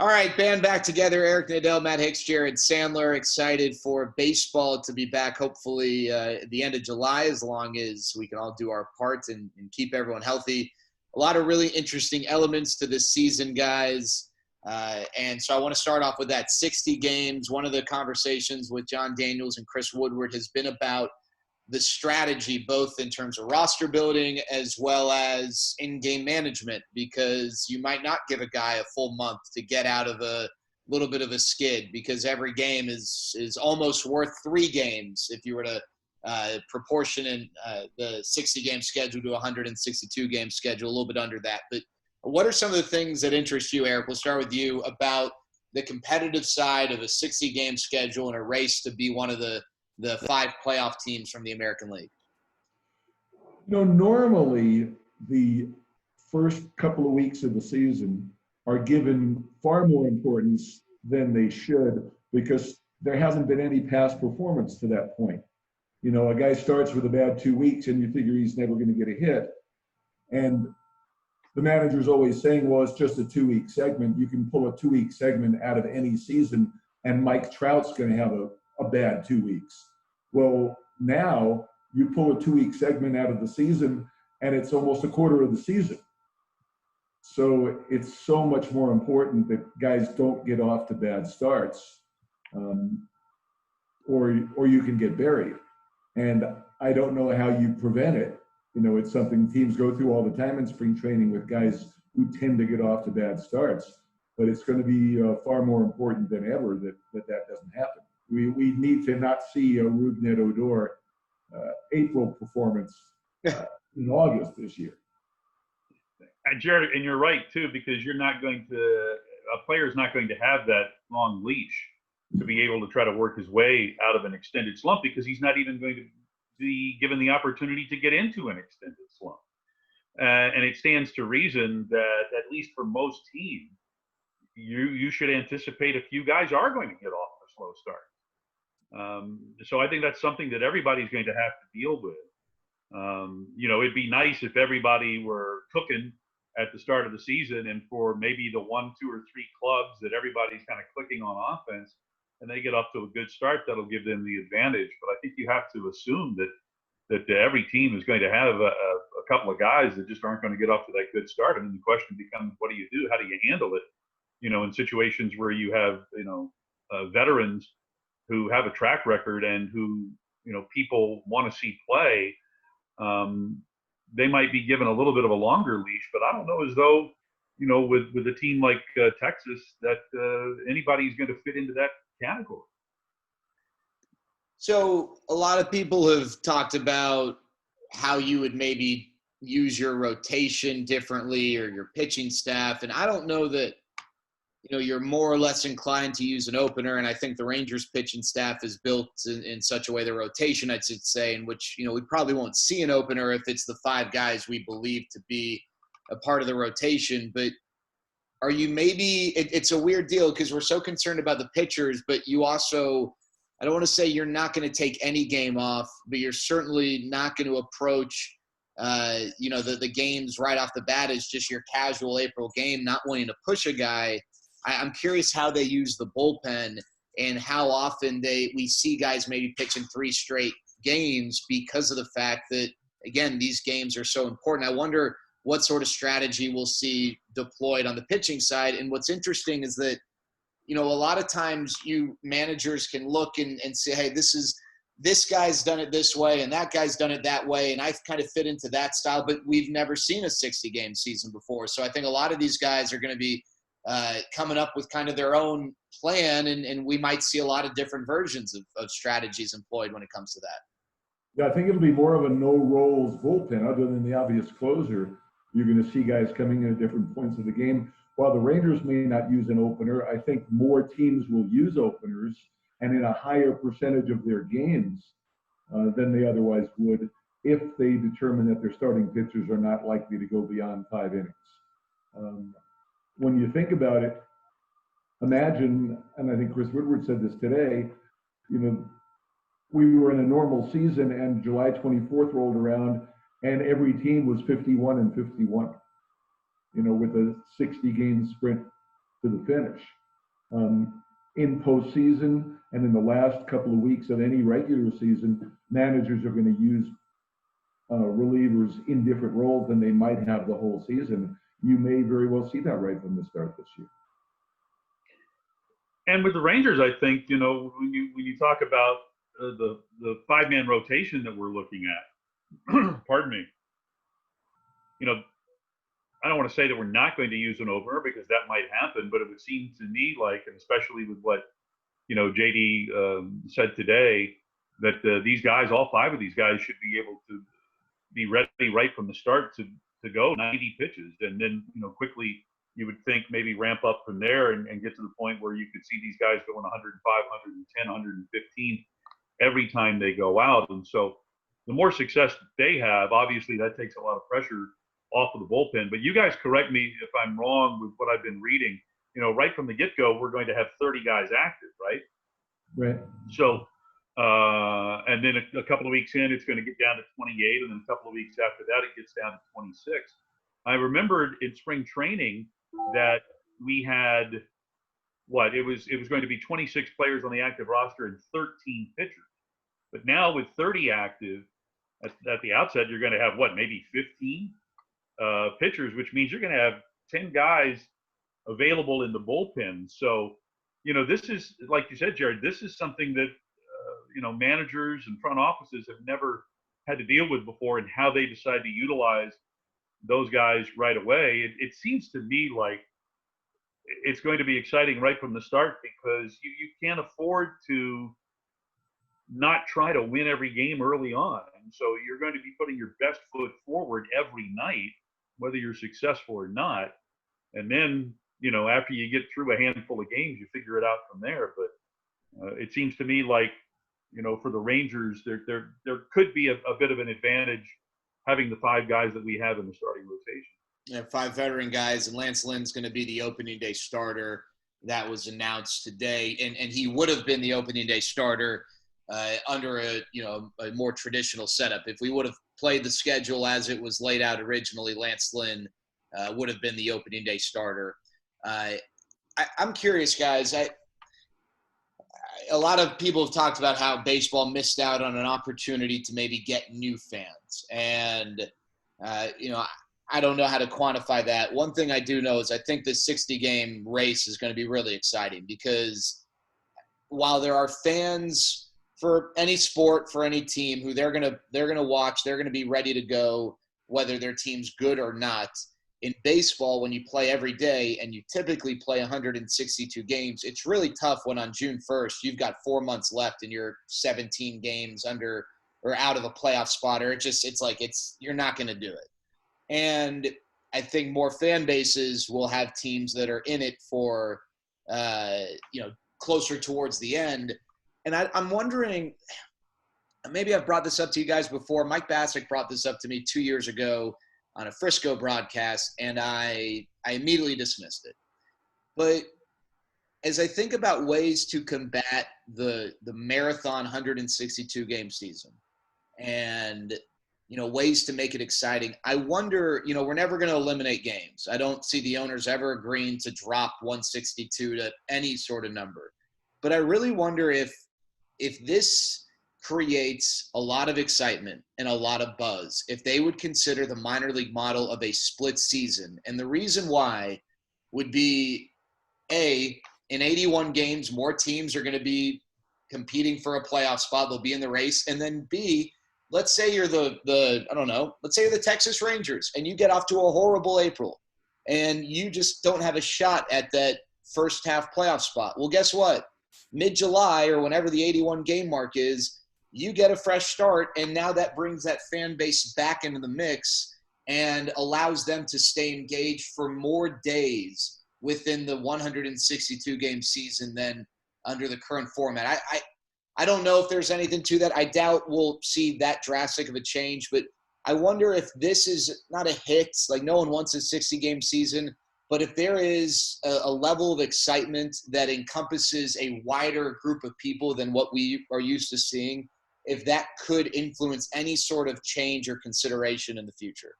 All right, band back together. Eric Nadel, Matt Hicks, Jared Sandler. Excited for baseball to be back, hopefully at the end of July, as long as we can all do our part and keep everyone healthy. A lot of really interesting elements to this season, guys. And so I want to start off with that 60 games. One of the conversations with John Daniels and Chris Woodward has been about the strategy, both in terms of roster building as well as in-game management, because you might not give a guy a full month to get out of a little bit of a skid, because every game is almost worth 3 games if you were to proportion in the 60-game schedule to 162-game schedule, a little bit under that. But what are some of the things that interest you, Eric? We'll start with you, about the competitive side of a 60-game schedule and a race to be one of the 5 playoff teams from the American League. Normally the first couple of weeks of the season are given far more importance than they should, because there hasn't been any past performance to that point. A guy starts with a bad 2 weeks and you figure he's never going to get a hit. And the manager's always saying, well, it's just a 2-week segment. You can pull a 2-week segment out of any season, and Mike Trout's going to have a bad 2 weeks. Well, now you pull a 2-week segment out of the season and it's almost a quarter of the season. So it's so much more important that guys don't get off to bad starts, or you can get buried. And I don't know how you prevent it. It's something teams go through all the time in spring training with guys who tend to get off to bad starts. But it's going to be far more important than ever that doesn't happen. We need to not see a Rougned Odor April performance in August this year. And Jared, and you're right too, because a player's not going to have that long leash to be able to try to work his way out of an extended slump, because he's not even going to be given the opportunity to get into an extended slump. And it stands to reason that, at least for most teams, you should anticipate a few guys are going to get off a slow start. So I think that's something that everybody's going to have to deal with. It'd be nice if everybody were cooking at the start of the season, and for maybe the 1, 2, or 3 clubs that everybody's kind of clicking on offense, and they get off to a good start, that'll give them the advantage. But I think you have to assume that every team is going to have a couple of guys that just aren't going to get off to that good start. And then the question becomes, what do you do? How do you handle it? In situations where you have, veterans who have a track record and who, people want to see play, they might be given a little bit of a longer leash. But I don't know as though, with a team like Texas, that anybody's going to fit into that category. So a lot of people have talked about how you would maybe use your rotation differently, or your pitching staff. And I don't know that, you're more or less inclined to use an opener. And I think the Rangers pitching staff is built in such a way, the rotation, I should say, in which, we probably won't see an opener if it's the 5 guys we believe to be a part of the rotation. But are you maybe, it's a weird deal because we're so concerned about the pitchers, but you also, I don't want to say you're not going to take any game off, but you're certainly not going to approach, the games right off the bat as just your casual April game, not wanting to push a guy. I'm curious how they use the bullpen and how often we see guys maybe pitching 3 straight games because of the fact that, again, these games are so important. I wonder what sort of strategy we'll see deployed on the pitching side. And what's interesting is that, a lot of times managers can look and say, hey, this guy's done it this way and that guy's done it that way, and I kind of fit into that style, but we've never seen a 60-game season before. So I think a lot of these guys are going to be coming up with kind of their own plan, and we might see a lot of different versions of strategies employed when it comes to that. Yeah, I think it'll be more of a no-rolls bullpen. Other than the obvious closer, you're going to see guys coming in at different points of the game. While the Rangers may not use an opener, I think more teams will use openers, and in a higher percentage of their games than they otherwise would, if they determine that their starting pitchers are not likely to go beyond 5 innings. When you think about it, imagine, and I think Chris Woodward said this today, we were in a normal season and July 24th rolled around and every team was 51 and 51, with a 60-game sprint to the finish. In postseason and in the last couple of weeks of any regular season, managers are going to use relievers in different roles than they might have the whole season. You may very well see that right from the start this year. And with the Rangers, I think, you know, when you talk about the 5-man rotation that we're looking at, pardon me, you know, I don't want to say that we're not going to use an opener because that might happen, but it would seem to me like, and especially with what, you know, JD said today, that these guys, all 5 of these guys, should be able to be ready right from the start to go 90 pitches, and then, you know, quickly you would think maybe ramp up from there and get to the point where you could see these guys going 105, 110, 115 every time they go out. And so the more success they have, obviously that takes a lot of pressure off of the bullpen. But you guys correct me if I'm wrong with what I've been reading. You know, right from the get-go, we're going to have 30 guys active, right? Right. So, and then a couple of weeks in, it's going to get down to 28, and then a couple of weeks after that, it gets down to 26. I remembered in spring training that we had it was going to be 26 players on the active roster and 13 pitchers. But now with 30 active at the outset, you're going to have maybe 15 pitchers, which means you're going to have 10 guys available in the bullpen. So, you know, this is, like you said, Jared, this is something that, you know, managers and front offices have never had to deal with before, and how they decide to utilize those guys right away. It seems to me like it's going to be exciting right from the start, because you can't afford to not try to win every game early on. And so you're going to be putting your best foot forward every night, whether you're successful or not. And then, you know, after you get through a handful of games, you figure it out from there. But it seems to me like, you know, for the Rangers, there could be a bit of an advantage having the 5 guys that we have in the starting rotation. Yeah, 5 veteran guys, and Lance Lynn's going to be the opening day starter. That was announced today, and he would have been the opening day starter under a more traditional setup. If we would have played the schedule as it was laid out originally, Lance Lynn would have been the opening day starter. I'm curious, guys. A lot of people have talked about how baseball missed out on an opportunity to maybe get new fans, and I don't know how to quantify that. One thing I do know is I think the 60-game race is going to be really exciting, because while there are fans for any sport, for any team, who they're going to watch, they're going to be ready to go whether their team's good or not. In baseball, when you play every day and you typically play 162 games, it's really tough when on June 1st you've got 4 months left and you're 17 games under or out of a playoff spot, or you're not going to do it. And I think more fan bases will have teams that are in it for, closer towards the end. And I'm wondering, maybe I've brought this up to you guys before. Mike Bassick brought this up to me 2 years ago on a Frisco broadcast, and I immediately dismissed it. But as I think about ways to combat the marathon 162 game season and, ways to make it exciting, I wonder, we're never going to eliminate games. I don't see the owners ever agreeing to drop 162 to any sort of number. But I really wonder if this creates a lot of excitement and a lot of buzz, if they would consider the minor league model of a split season. And the reason why would be, A, in 81 games, more teams are going to be competing for a playoff spot. They'll be in the race. And then B, let's say you're let's say you're the Texas Rangers and you get off to a horrible April and you just don't have a shot at that first half playoff spot. Well, guess what? Mid-July, or whenever the 81 game mark is, you get a fresh start, and now that brings that fan base back into the mix and allows them to stay engaged for more days within the 162 game season than under the current format. I don't know if there's anything to that. I doubt we'll see that drastic of a change, but I wonder if this is not a hit. Like, no one wants a 60-game season, but if there is a level of excitement that encompasses a wider group of people than what we are used to seeing, if that could influence any sort of change or consideration in the future.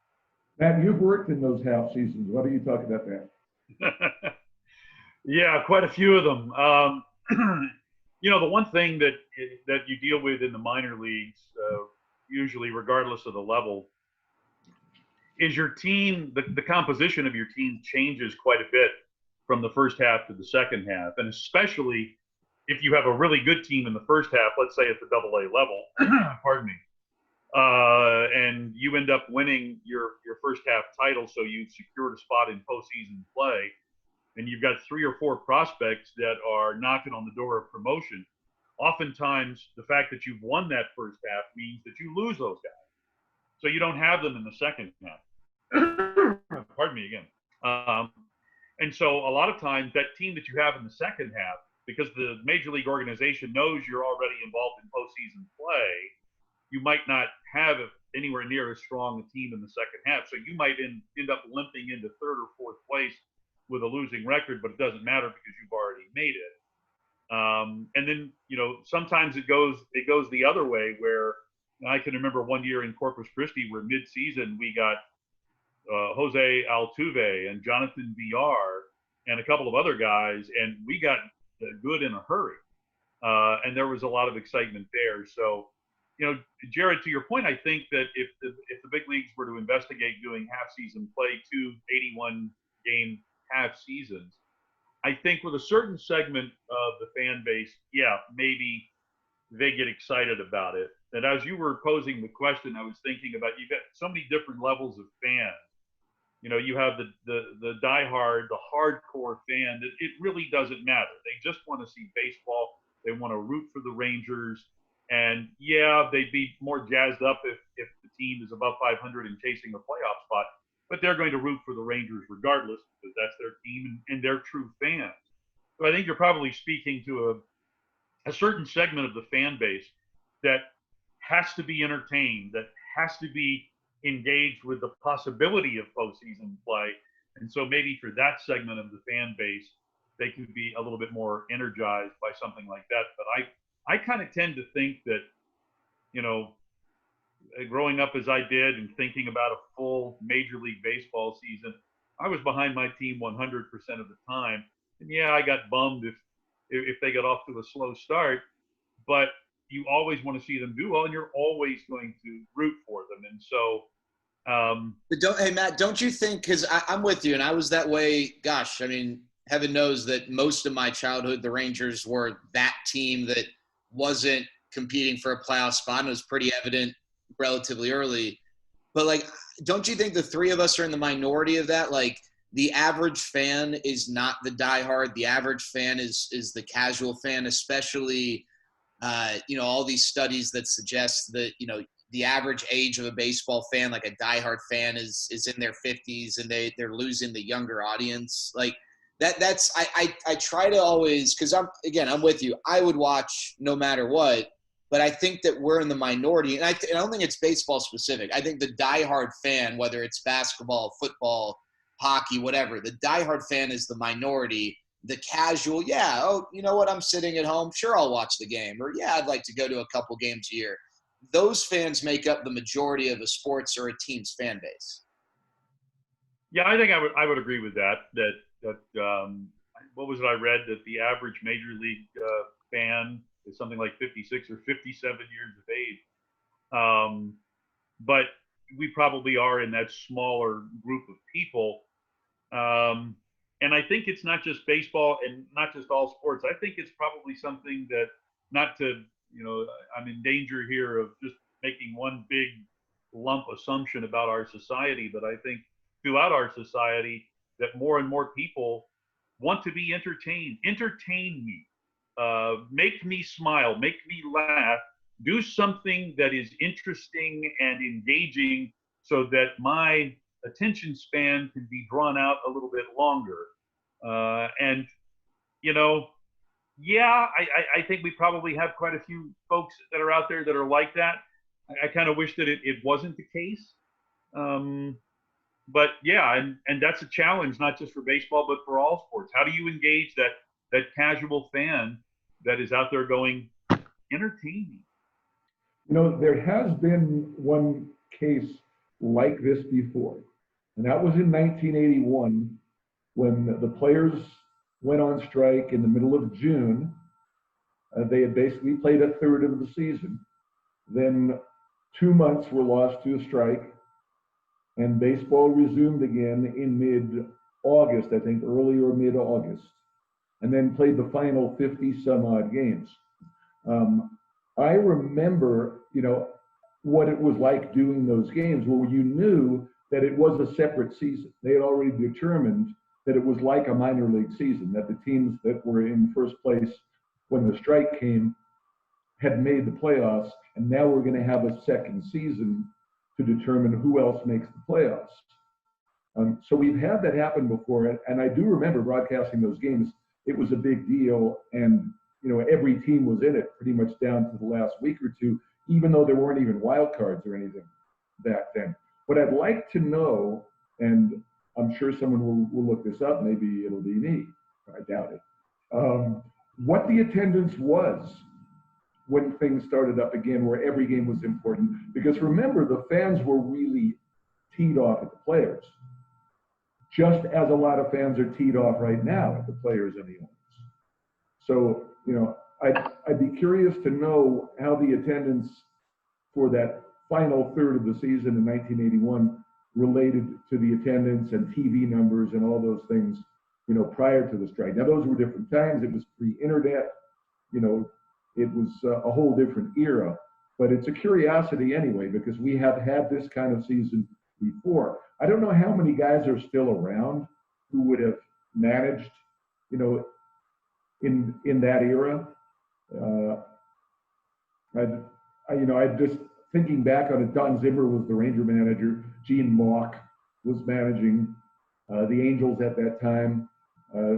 Matt, you've worked in those half seasons. What do you talk about that? Yeah, quite a few of them. The one thing that you deal with in the minor leagues, usually regardless of the level, is your team. The composition of your team changes quite a bit from the first half to the second half, and especially if you have a really good team in the first half, let's say at the AA level, pardon me, and you end up winning your first half title, so you've secured a spot in postseason play, and you've got 3 or 4 prospects that are knocking on the door of promotion. Oftentimes, the fact that you've won that first half means that you lose those guys, so you don't have them in the second half. Pardon me again. And so a lot of times that team that you have in the second half, because the major league organization knows you're already involved in postseason play, you might not have anywhere near as strong a team in the second half. So you might end up limping into 3rd or 4th place with a losing record, but it doesn't matter because you've already made it. And then, sometimes it goes the other way, where I can remember one year in Corpus Christi where mid-season we got Jose Altuve and Jonathan Villar and a couple of other guys, and we got good in a hurry. And there was a lot of excitement there. So, Jared, to your point, I think that if the big leagues were to investigate doing half-season play, 2 81-game half seasons, I think with a certain segment of the fan base, yeah, maybe they get excited about it. And as you were posing the question, I was thinking about, you've got so many different levels of fans. You have the diehard, the hardcore fan that it really doesn't matter. They just want to see baseball. They want to root for the Rangers. And yeah, they'd be more jazzed up if the team is above 500 and chasing a playoff spot, but they're going to root for the Rangers regardless because that's their team and they're true fans. So I think you're probably speaking to a certain segment of the fan base that has to be entertained, that has to be engaged with the possibility of postseason play. And so maybe for that segment of the fan base, they could be a little bit more energized by something like that. But I kind of tend to think that, growing up as I did and thinking about a full Major League Baseball season, I was behind my team 100% of the time. And yeah, I got bummed if they got off to a slow start, but you always want to see them do well, and you're always going to root for them. And so, hey Matt, don't you think? Because I'm with you, and I was that way. Gosh, I mean, heaven knows that most of my childhood, the Rangers were that team that wasn't competing for a playoff spot, and it was pretty evident relatively early. But don't you think the 3 of us are in the minority of that? The average fan is not the diehard. The average fan is the casual fan, especially. All these studies that suggest that, the average age of a baseball fan, like a diehard fan, is in their 50s, and they're losing the younger audience. That's I try to always, because I'm with you. I would watch no matter what, but I think that we're in the minority, and I don't think it's baseball specific. I think the diehard fan, whether it's basketball, football, hockey, whatever, the diehard fan is the minority. The casual, yeah, oh, you know what, I'm sitting at home, sure, I'll watch the game. Or, yeah, I'd like to go to a couple games a year. Those fans make up the majority of a sports or a team's fan base. Yeah, I think I would agree with that. What was it I read? That the average Major League fan is something like 56 or 57 years of age. But we probably are in that smaller group of people. And I think it's not just baseball and not just all sports. I think it's probably something that, not to, I'm in danger here of just making one big lump assumption about our society, but I think throughout our society that more and more people want to be entertained. Entertain me. Make me smile. Make me laugh. Do something that is interesting and engaging so that my attention span can be drawn out a little bit longer. And, yeah, I think we probably have quite a few folks that are out there that are like that. I kind of wish that it wasn't the case. But yeah, and that's a challenge, not just for baseball, but for all sports. How do you engage that casual fan that is out there going, entertain me? There has been one case like this before, and that was in 1981 when the players went on strike in the middle of June. They had basically played a third of the season. Then 2 months were lost to a strike, and baseball resumed again in mid-August, I think, early or mid-August, and then played the final 50 some odd games. I remember, what it was like doing those games where you knew that it was a separate season. They had already determined that it was like a minor league season, that the teams that were in first place when the strike came had made the playoffs, and now we're going to have a second season to determine who else makes the playoffs. So we've had that happen before, and I do remember broadcasting those games. It was a big deal, and every team was in it pretty much down to the last week or two, even though there weren't even wild cards or anything back then. What I'd like to know, and I'm sure someone will look this up, maybe it'll be me, I doubt it, what the attendance was when things started up again, where every game was important. Because remember, the fans were really teed off at the players, just as a lot of fans are teed off right now at the players and the owners. So, I'd be curious to know how the attendance for that final third of the season in 1981 related to the attendance and TV numbers and all those things, prior to the strike. Now, those were different times. It was pre-internet, it was a whole different era. But it's a curiosity anyway, because we have had this kind of season before. I don't know how many guys are still around who would have managed, in that era. I just thinking back on it, Don Zimmer was the Ranger manager. Gene Mauch was managing the Angels at that time.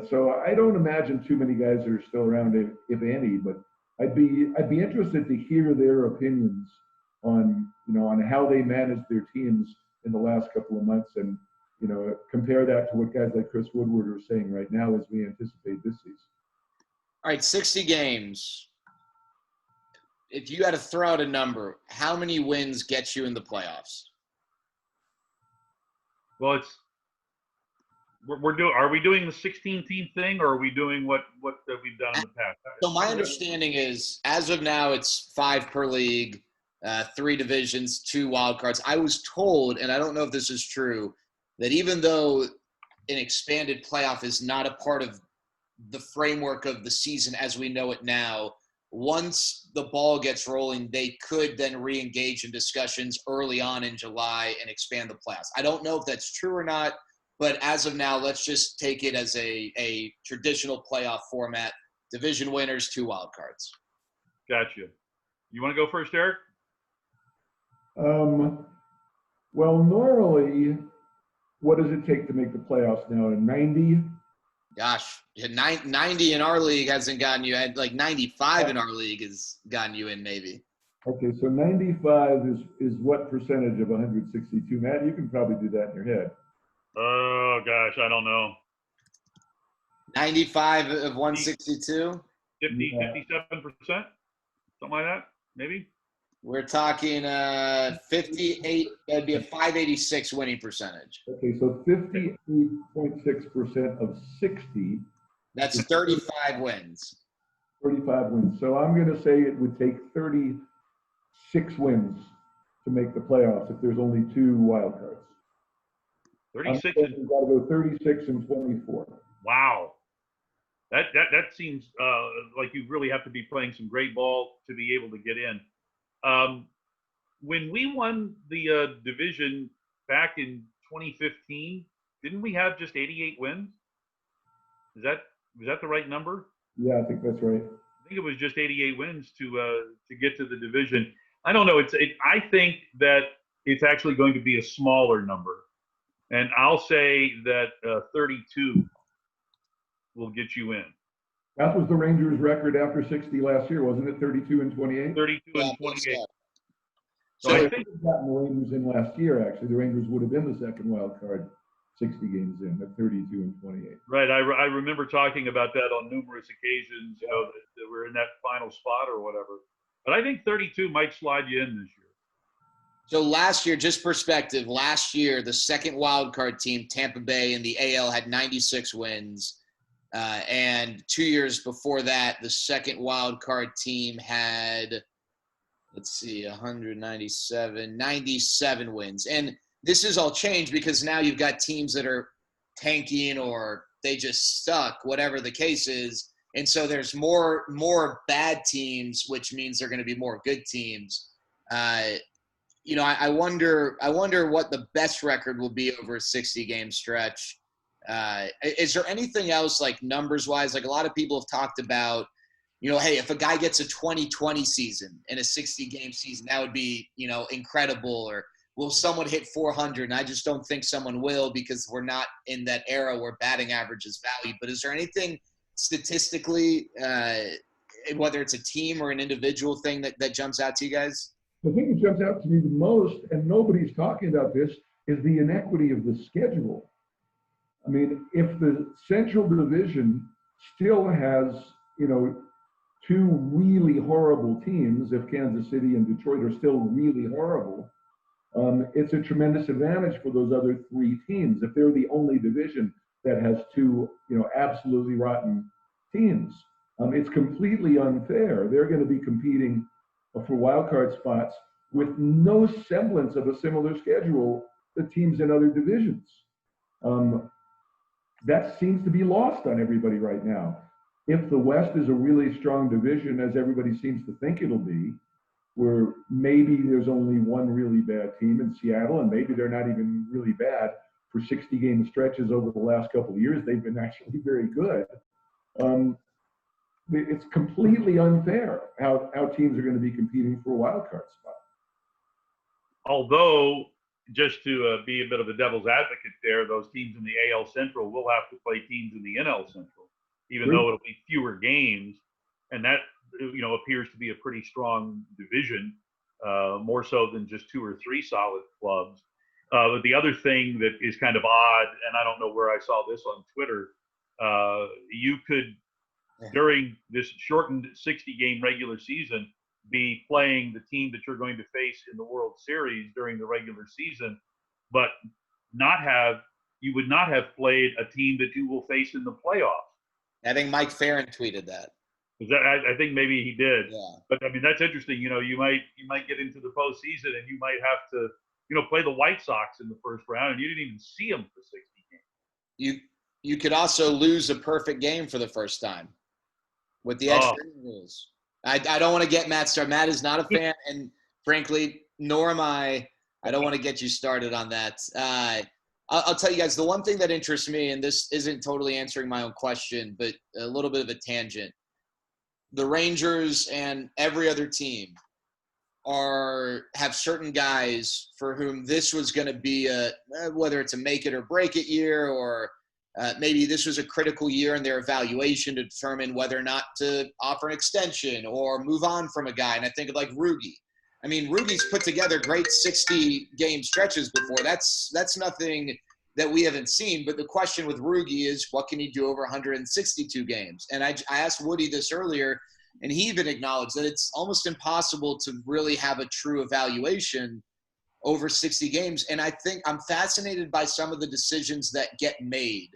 So I don't imagine too many guys are still around, if any. But I'd be interested to hear their opinions on how they managed their teams in the last couple of months, and compare that to what guys like Chris Woodward are saying right now as we anticipate this season. All right, 60 games. If you had to throw out a number, how many wins get you in the playoffs? Well, are we doing the 16-team thing, or are we doing what we've done in the past? So my understanding is, as of now, it's 5 per league, 3 divisions, 2 wild cards. I was told, and I don't know if this is true, that even though an expanded playoff is not a part of the framework of the season as we know it now, once the ball gets rolling, they could then re-engage in discussions early on in July and expand the playoffs. I don't know if that's true or not, but as of now, let's just take it as a traditional playoff format. Division winners, 2 wild cards. Gotcha. You want to go first, Eric? Well, normally, what does it take to make the playoffs now? 90? Gosh, 90 in our league hasn't gotten you. Like 95 in our league has gotten you in, maybe. Okay, so 95 is what percentage of 162? Matt, you can probably do that in your head. Oh, gosh, I don't know. 95 of 162? 50, 57%? Something like that, maybe? We're talking 58. That'd be a 586 winning percentage. Okay, so 58.6% of 60. That's 35 wins. 35 wins. So I'm going to say it would take 36 wins to make the playoffs if there's only 2 wild cards. 36. You've got to go 36 and 24. Wow. That seems like you really have to be playing some great ball to be able to get in. When we won the division back in 2015, didn't we have just 88 wins? Was that the right number? Yeah, I think that's right. I think it was just 88 wins to get to the division. I don't know. I think that it's actually going to be a smaller number, and I'll say that 32 will get you in. That was the Rangers' record after 60 last year, wasn't it? 32 and 28. 32 and 28. So I think gotten the Rangers in last year. Actually, the Rangers would have been the second wild card, 60 games in at 32 and 28. right. I remember talking about that on numerous occasions. That we're in that final spot or whatever. But I think 32 might slide you in this year. So last year, just perspective, last year, the second wild card team, Tampa Bay in the AL, had 96 wins. And 2 years before that, the second wild card team had, let's see, 97 wins. And this is all changed because now you've got teams that are tanking or they just stuck, whatever the case is. And so there's more bad teams, which means they're going to be more good teams. I wonder what the best record will be over a 60-game stretch. Is there anything else, like numbers-wise? Like, a lot of people have talked about, hey, if a guy gets a 2020 season in a 60-game season, that would be, incredible. Or will someone hit 400? And I just don't think someone will, because we're not in that era where batting average is valued. But is there anything statistically, whether it's a team or an individual thing that jumps out to you guys? The thing that jumps out to me the most, and nobody's talking about this, is the inequity of the schedule. I mean, if the Central Division still has, two really horrible teams, if Kansas City and Detroit are still really horrible, it's a tremendous advantage for those other three teams. If they're the only division that has two, absolutely rotten teams, it's completely unfair. They're going to be competing for wildcard spots with no semblance of a similar schedule to teams in other divisions. That seems to be lost on everybody right now. If the West is a really strong division, as everybody seems to think it'll be, where maybe there's only one really bad team in Seattle, and maybe they're not even really bad for 60-game stretches over the last couple of years, they've been actually very good. It's completely unfair how teams are going to be competing for a wild card spot. Although, just to be a bit of a devil's advocate there, those teams in the AL Central will have to play teams in the NL Central, even though it'll be fewer games. And that, appears to be a pretty strong division, more so than just 2 or 3 solid clubs. But the other thing that is kind of odd, and I don't know where I saw this on Twitter, you could, during this shortened 60-game regular season, be playing the team that you're going to face in the World Series during the regular season, but you would not have played a team that you will face in the playoffs. I think Mike Farron tweeted that. I think maybe he did. Yeah. But I mean, that's interesting. You might get into the postseason and you might have to, play the White Sox in the first round, and you didn't even see them for 60 games. You could also lose a perfect game for the first time with the extra rules. I don't want to get Matt started. Matt is not a fan, and frankly, nor am I. I don't want to get you started on that. I'll tell you guys, the one thing that interests me, and this isn't totally answering my own question, but a little bit of a tangent. The Rangers and every other team have certain guys for whom this was going to be whether it's a make it or break it year, or maybe this was a critical year in their evaluation to determine whether or not to offer an extension or move on from a guy. And I think of like Rugi. I mean, Rugi's put together great 60-game stretches before. That's nothing that we haven't seen. But the question with Rugi is, what can he do over 162 games? And I asked Woody this earlier, and he even acknowledged that it's almost impossible to really have a true evaluation over 60 games. And I think I'm fascinated by some of the decisions that get made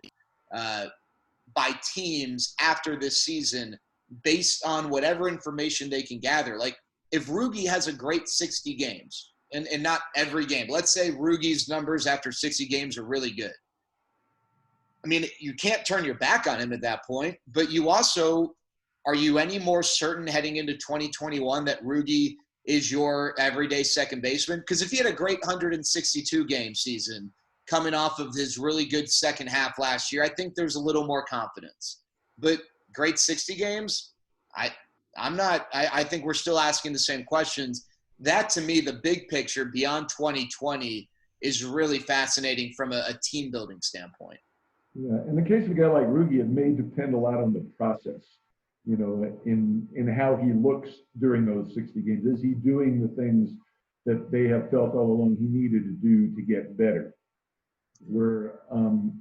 by teams after this season based on whatever information they can gather. Like, if Rugi has a great 60 games, and not every game, let's say Rugi's numbers after 60 games are really good. I mean, you can't turn your back on him at that point, but you also, are you any more certain heading into 2021 that Rugi is your everyday second baseman? Because if he had a great 162-game season coming off of his really good second half last year, I think there's a little more confidence. But great 60 games, I think we're still asking the same questions. That, to me, the big picture beyond 2020 is really fascinating from a team building standpoint. Yeah, in the case of a guy like Rugi, it may depend a lot on the process, in how he looks during those 60 games. Is he doing the things that they have felt all along he needed to do to get better? Where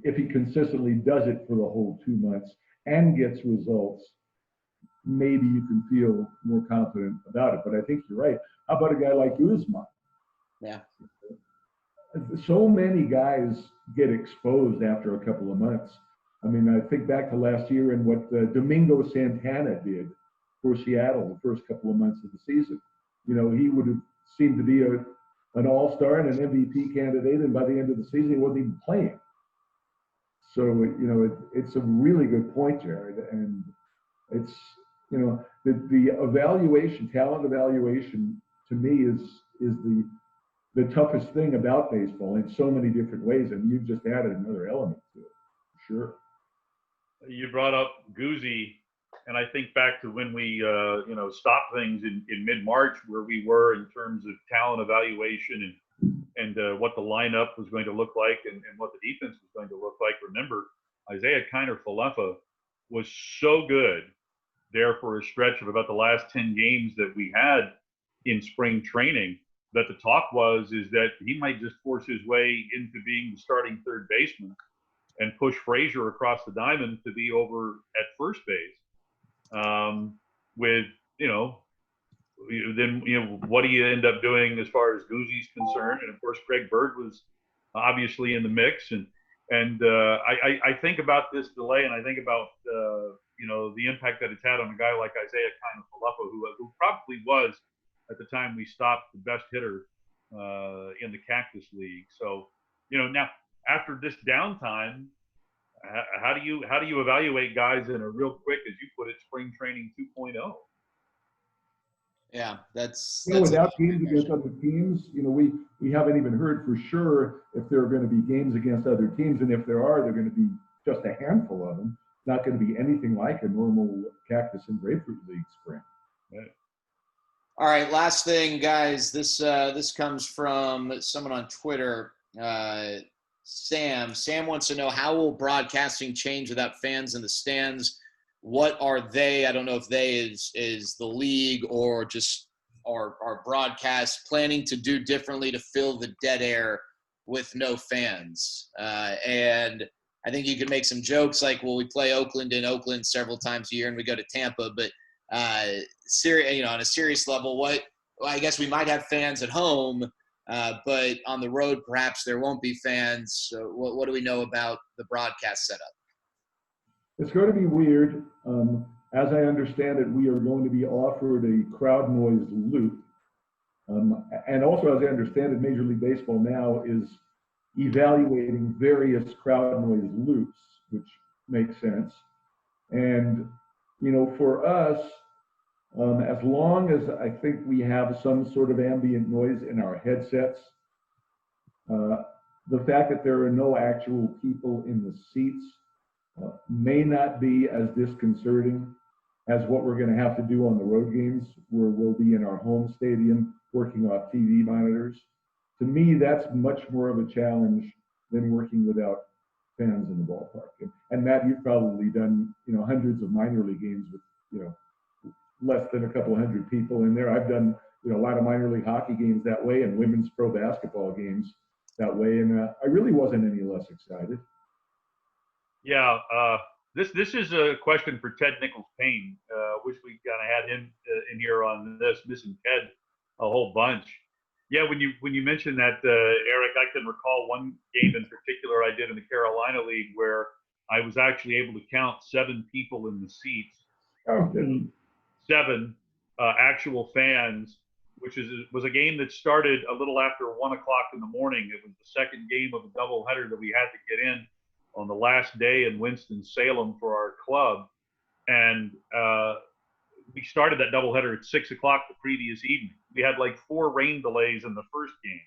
if he consistently does it for the whole 2 months and gets results, maybe you can feel more confident about it. But I think you're right. How about a guy like Uzman? Yeah. So many guys get exposed after a couple of months. I mean, I think back to last year and what Domingo Santana did for Seattle the first couple of months of the season. You know, he would have seemed to be an all-star and an MVP candidate, and by the end of the season, he wasn't even playing. So, you know, it's a really good point, Jared. And it's, you know, the evaluation, talent evaluation, to me is the toughest thing about baseball in so many different ways. And you've just added another element to it. Sure. You brought up Guzzi, and I think back to when we, you know, stopped things in mid-March, where we were in terms of talent evaluation and what the lineup was going to look like and what the defense was going to look like. Remember, Isaiah Kiner-Falefa was so good there for a stretch of about the last 10 games that we had in spring training that the talk was is that he might just force his way into being the starting third baseman and push Frazier across the diamond to be over at first base. With, you know, then, you know, what do you end up doing as far as Guzzi's concerned? And of course, Greg Bird was obviously in the mix. And I think about this delay, and I think about, you know, the impact that it's had on a guy like Isaiah Kiner-Falefa, who probably was, at the time we stopped, the best hitter in the Cactus League. So, you know, now after this downtime, how do you evaluate guys in a real quick, as you put it, spring training 2.0? Yeah, that's without games against other teams, you know, we haven't even heard for sure if there are going to be games against other teams, and if there are, they're going to be just a handful of them. It's not going to be anything like a normal Cactus and Grapefruit League spring. Right. All right, last thing, guys. This comes from someone on Twitter. Sam wants to know, how will broadcasting change without fans in the stands? What are they? I don't know if they is the league or just our broadcast planning to do differently to fill the dead air with no fans. And I think you could make some jokes like, well, we play Oakland in Oakland several times a year and we go to Tampa, but you know, on a serious level, I guess we might have fans at home, but on the road, perhaps there won't be fans. So what do we know about the broadcast setup? It's going to be weird. As I understand it, we are going to be offered a crowd noise loop. And also, as I understand it, Major League Baseball now is evaluating various crowd noise loops, which makes sense. And, you know, for us, as long as I think we have some sort of ambient noise in our headsets, the fact that there are no actual people in the seats may not be as disconcerting as what we're going to have to do on the road games, where we'll be in our home stadium working off TV monitors. To me, that's much more of a challenge than working without fans in the ballpark. And Matt, you've probably done, you know, hundreds of minor league games with, you know, less than a couple hundred people in there. I've done, you know, a lot of minor league hockey games that way and women's pro basketball games that way. And I really wasn't any less excited. Yeah, this is a question for Ted Nichols-Payne. Wish we kind of had him in here on this, missing Ted a whole bunch. Yeah, when you mentioned that, Eric, I can recall one game in particular I did in the Carolina League where I was actually able to count 7 people in the seats. Oh, 7 actual fans, which was a game that started a little after 1 o'clock in the morning. It was the second game of a doubleheader that we had to get in on the last day in Winston-Salem for our club. And we started that doubleheader at 6 o'clock the previous evening. We had like 4 rain delays in the first game,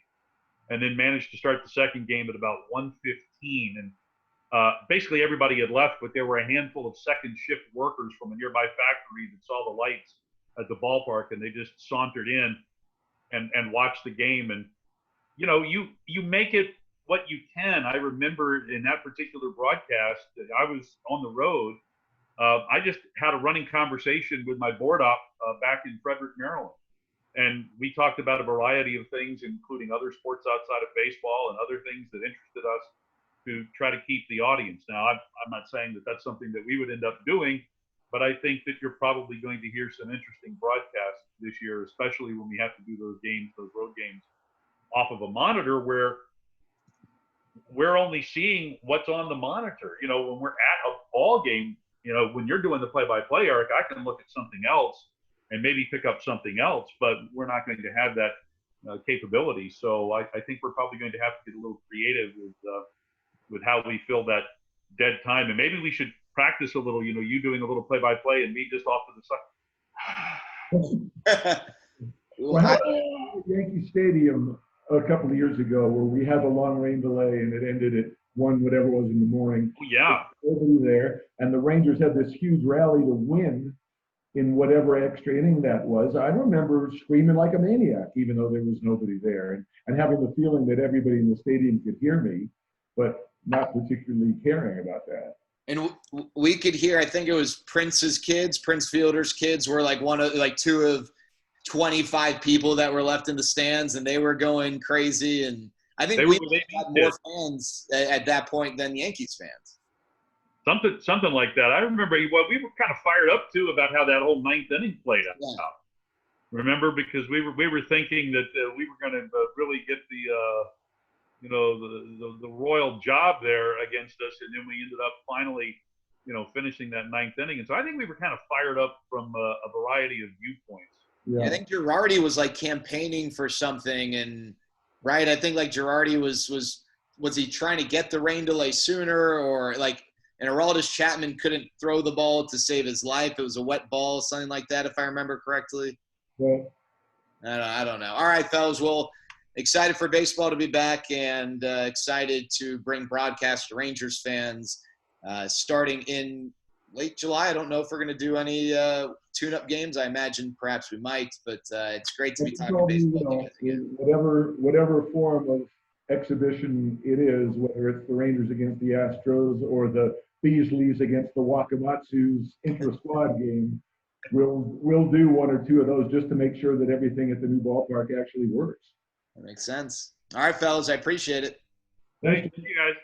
and then managed to start the second game at about 1:15. And basically everybody had left, but there were a handful of second shift workers from a nearby factory that saw the lights at the ballpark, and they just sauntered in and watched the game. And, you know, you make it what you can. I remember in that particular broadcast that I was on the road, I just had a running conversation with my board op back in Frederick, Maryland. And we talked about a variety of things, including other sports outside of baseball and other things that interested us, to try to keep the audience. Now, I'm not saying that that's something that we would end up doing, but I think that you're probably going to hear some interesting broadcasts this year, especially when we have to do those games, those road games, off of a monitor where we're only seeing what's on the monitor. You know, when we're at a ball game, you know, when you're doing the play-by-play, Eric, I can look at something else and maybe pick up something else, but we're not going to have that capability. So I think we're probably going to have to get a little creative with how we fill that dead time, and maybe we should practice a little. You know, you doing a little play-by-play and me just off to the side. Well, how about Yankee Stadium a couple of years ago where we had the long rain delay and it ended at 1 whatever it was in the morning? Oh, yeah. Nobody there, and the Rangers had this huge rally to win in whatever extra inning that was. I remember screaming like a maniac, even though there was nobody there, and having the feeling that everybody in the stadium could hear me, but not particularly caring about that. And we could hear, I think it was Prince's kids, Prince Fielder's kids were like two of 25 people that were left in the stands, and they were going crazy. And I think we had more fans at that point than Yankees fans. Something like that. I remember we were kind of fired up too about how that whole ninth inning played out. Yeah. Remember, because we were thinking that we were going to really get the royal job there against us, and then we ended up finally, finishing that ninth inning. And so I think we were kind of fired up from a variety of viewpoints. Yeah. I think Girardi was like campaigning for something, and right, I think like Girardi was he trying to get the rain delay sooner, or like. And Aroldis Chapman couldn't throw the ball to save his life. It was a wet ball, something like that, if I remember correctly. Yeah. I don't know. All right, fellas. Well, excited for baseball to be back, and excited to bring broadcast to Rangers fans starting in late July. I don't know if we're going to do any tune-up games. I imagine perhaps we might, but it's great to be talking baseball. Whatever form of exhibition it is, whether it's the Rangers against the Astros or the Beasleys against the Wakamatsu's intra-squad game, we'll do one or two of those just to make sure that everything at the new ballpark actually works. That makes sense. All right, fellas, I appreciate it. Thank you, guys.